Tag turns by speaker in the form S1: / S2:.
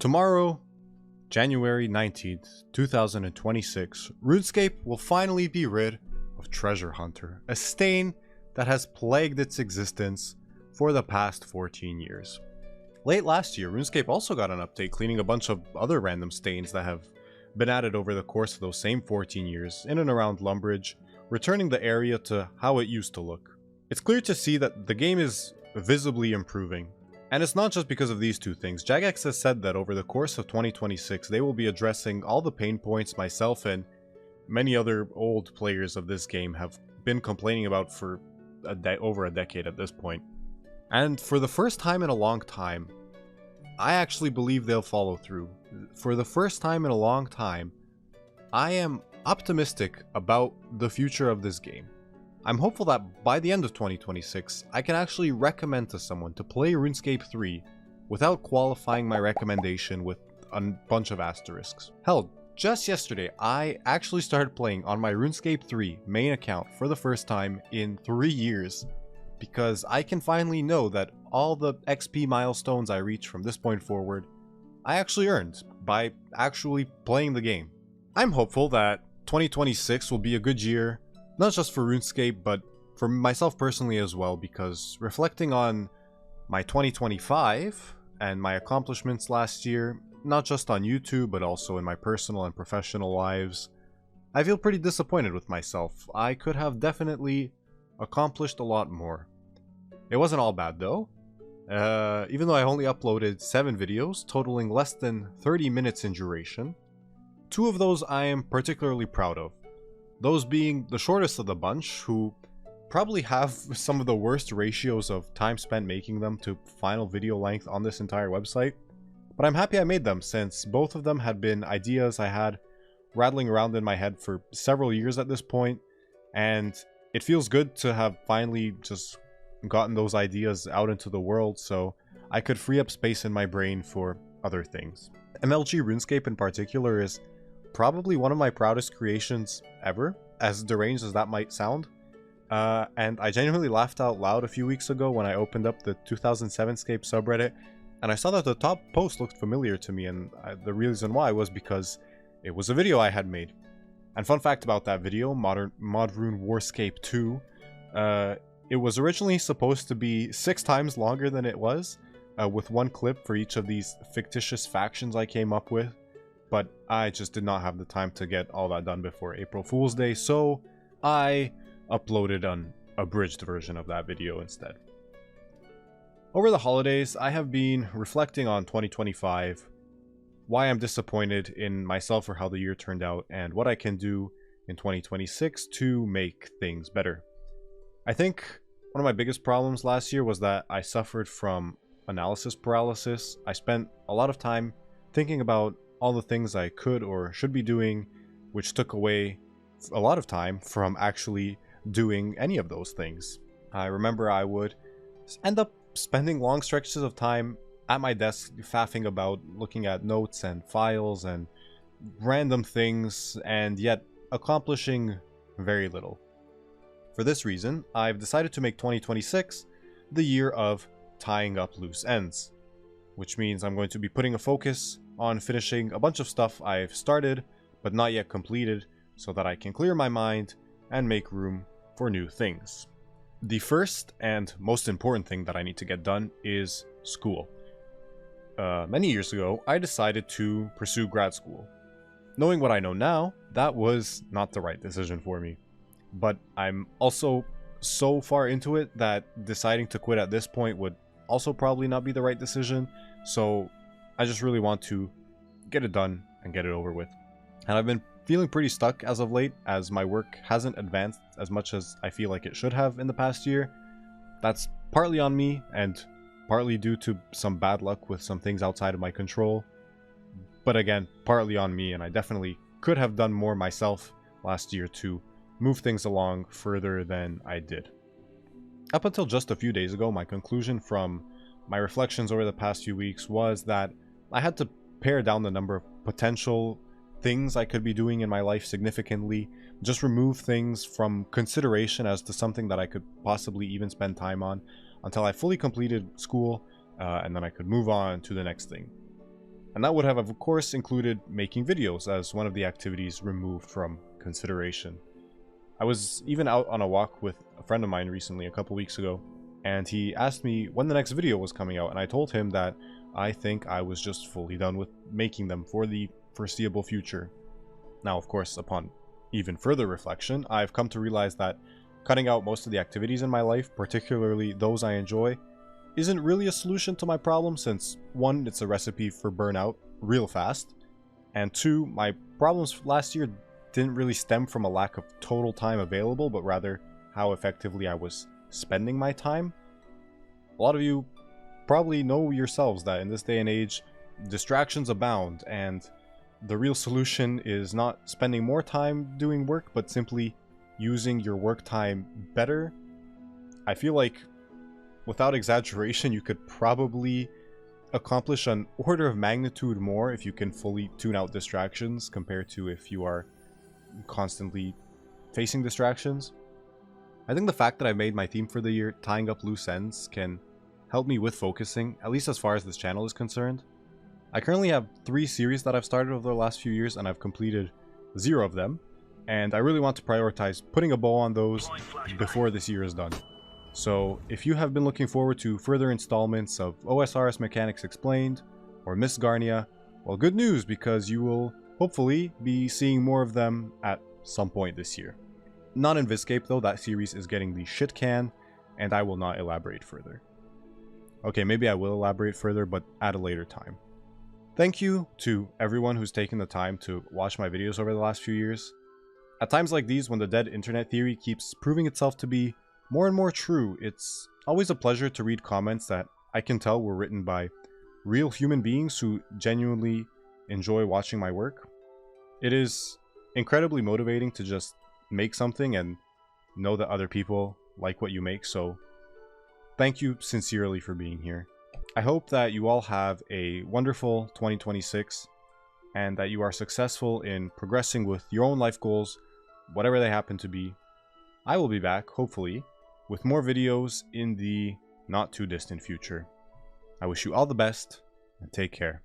S1: Tomorrow, January 19th, 2026, RuneScape will finally be rid of Treasure Hunter, a stain that has plagued its existence for the past 14 years. Late last year, RuneScape also got an update cleaning a bunch of other random stains that have been added over the course of those same 14 years in and around Lumbridge, returning the area to how it used to look. It's clear to see that the game is visibly improving. And it's not just because of these two things. Jagex has said that over the course of 2026, they will be addressing all the pain points myself and many other old players of this game have been complaining about for over a decade at this point. And for the first time in a long time, I actually believe they'll follow through. For the first time in a long time, I am optimistic about the future of this game. I'm hopeful that by the end of 2026, I can actually recommend to someone to play RuneScape 3 without qualifying my recommendation with a bunch of asterisks. Hell, just yesterday, I actually started playing on my RuneScape 3 main account for the first time in 3 years, because I can finally know that all the XP milestones I reach from this point forward, I actually earned by actually playing the game. I'm hopeful that 2026 will be a good year, not just for RuneScape, but for myself personally as well, because reflecting on my 2025 and my accomplishments last year, not just on YouTube, but also in my personal and professional lives, I feel pretty disappointed with myself. I could have definitely accomplished a lot more. It wasn't all bad though. Even though I only uploaded 7 videos, totaling less than 30 minutes in duration, 2 of those I am particularly proud of. Those being the shortest of the bunch, who probably have some of the worst ratios of time spent making them to final video length on this entire website. But I'm happy I made them, since both of them had been ideas I had rattling around in my head for several years at this point, and it feels good to have finally just gotten those ideas out into the world so I could free up space in my brain for other things. MLG RuneScape in particular is probably one of my proudest creations ever, as deranged as that might sound. And I genuinely laughed out loud a few weeks ago when I opened up the 2007scape subreddit, and I saw that the top post looked familiar to me, and the reason why was because it was a video I had made. And fun fact about that video, Mod Rune Warscape 2, it was originally supposed to be 6 times longer than it was, with 1 clip for each of these fictitious factions I came up with. But I just did not have the time to get all that done before April Fool's Day, so I uploaded an abridged version of that video instead. Over the holidays, I have been reflecting on 2025, why I'm disappointed in myself for how the year turned out, and what I can do in 2026 to make things better. I think one of my biggest problems last year was that I suffered from analysis paralysis. I spent a lot of time thinking about all the things I could or should be doing, which took away a lot of time from actually doing any of those things. I remember I would end up spending long stretches of time at my desk faffing about, looking at notes and files and random things, and yet accomplishing very little. For this reason, I've decided to make 2026 the year of tying up loose ends, which means I'm going to be putting a focus on finishing a bunch of stuff I've started but not yet completed, so that I can clear my mind and make room for new things. The first and most important thing that I need to get done is school. Many years ago, I decided to pursue grad school. Knowing what I know now, that was not the right decision for me. But I'm also so far into it that deciding to quit at this point would also probably not be the right decision, so I just really want to get it done and get it over with. And I've been feeling pretty stuck as of late, as my work hasn't advanced as much as I feel like it should have in the past year. That's partly on me, and partly due to some bad luck with some things outside of my control. But again, partly on me, and I definitely could have done more myself last year to move things along further than I did. Up until just a few days ago, my conclusion from my reflections over the past few weeks was that I had to pare down the number of potential things I could be doing in my life significantly, just remove things from consideration as to something that I could possibly even spend time on until I fully completed school, and then I could move on to the next thing. And that would have, of course, included making videos as one of the activities removed from consideration. I was even out on a walk with a friend of mine recently, a couple weeks ago, and he asked me when the next video was coming out, and I told him that I think I was just fully done with making them for the foreseeable future. Now, of course, upon even further reflection, I've come to realize that cutting out most of the activities in my life, particularly those I enjoy, isn't really a solution to my problem, since 1, it's a recipe for burnout real fast, and 2, my problems last year didn't really stem from a lack of total time available, but rather how effectively I was spending my time. A lot of you probably know yourselves that in this day and age, distractions abound, and the real solution is not spending more time doing work, but simply using your work time better. I feel like, without exaggeration, you could probably accomplish an order of magnitude more if you can fully tune out distractions compared to if you are constantly facing distractions. I think the fact that I made my theme for the year tying up loose ends can help me with focusing, at least as far as this channel is concerned. I currently have 3 series that I've started over the last few years, and I've completed 0 of them, and I really want to prioritize putting a bow on those before this year is done. So if you have been looking forward to further installments of OSRS Mechanics Explained or Miss Garnia, well, good news, because you will hopefully be seeing more of them at some point this year. Not in RuneScape though, that series is getting the shit can, and I will not elaborate further. Okay, maybe I will elaborate further, but at a later time. Thank you to everyone who's taken the time to watch my videos over the last few years. At times like these, when the dead internet theory keeps proving itself to be more and more true, it's always a pleasure to read comments that I can tell were written by real human beings who genuinely enjoy watching my work. It is incredibly motivating to just make something and know that other people like what you make, so thank you sincerely for being here. I hope that you all have a wonderful 2026 and that you are successful in progressing with your own life goals, whatever they happen to be. I will be back, hopefully, with more videos in the not too distant future. I wish you all the best, and take care.